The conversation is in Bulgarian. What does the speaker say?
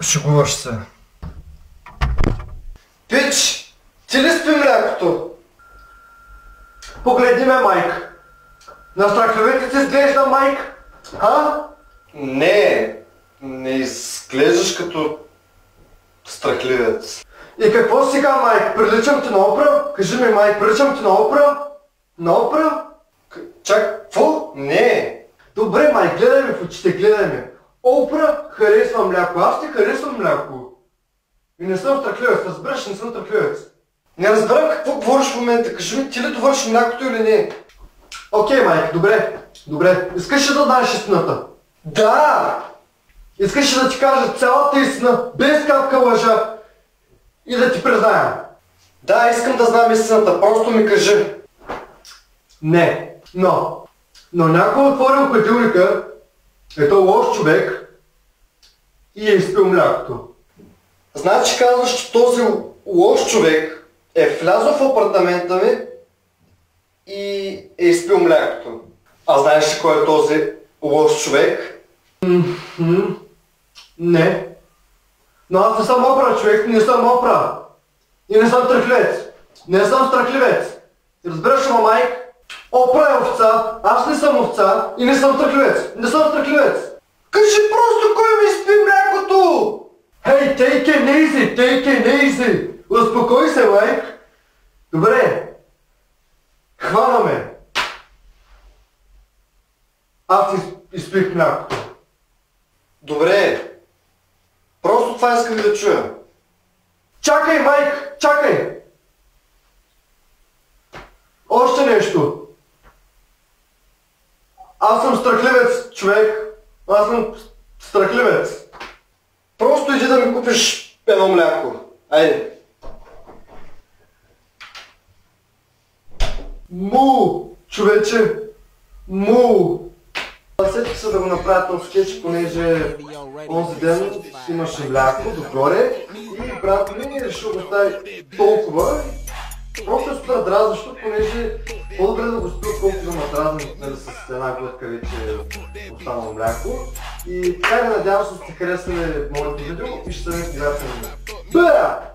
Шегуваш се. Пич, ти ли спи млякото? Погледни ме, Майк. На страхливете си изглежда, Майк? А? Не изглеждаш като страхливец. И какво сега, Майк? Приличам ти на Опра? Кажи ми, Майк, приличам ти на Опра? На Опра? Чак, какво? Не. Добре, Майк, гледай ме в очите, гледай ме. Опра харесва мляко, аз ти харесвам мляко. И не съм страхливец, разбираш, не съм страхливец. Не разбирам какво говориш в момента. Кажи ми, ти ли довърши млякото или не? Окей, Майк, добре. Искаш ли да знаеш истината? Да! Искаш ли да ти кажа цялата истина, без капка лъжа и да ти призная? Да, искам да знам истината, просто ми кажи. Не, но някой отворил хладилника, ето лош човек и е изпил млякото. Значи казваш, че този лош човек е влязъл в апартамента ми и е изпил млякото. А знаеш ли кой е този лош човек? Не. Но аз не съм Опра, човек, не съм Опра. И не съм страхливец. Не съм страхливец. Разбираш ли, Майк? Опра е овца, аз не съм овца и не съм страхливец. Не съм страхливец. Кажи просто кой ми изпи млякото! Hey, take it easy! Успокой се, Майк! Добре! Хванаме! Аз изпих млякото. Добре. Просто това искам да чуя. Чакай, Майк! Чакай! Още нещо! Аз съм страхливец, човек! Аз съм страхливец! Просто иди да ми купиш едно мляко. Айде. Му! Човече! Му! Сетих се да го направя този скетч, понеже онзи ден имаше мляко догоре и брат ми решил да стави толкова. Просто е супер дразнещо, понеже по-добре да го спи, отколкото да ме дразни, нали, с една глътка вече останало мляко. И така, надявам се, че сте харесали моето видео и ще се видим в следващия видео.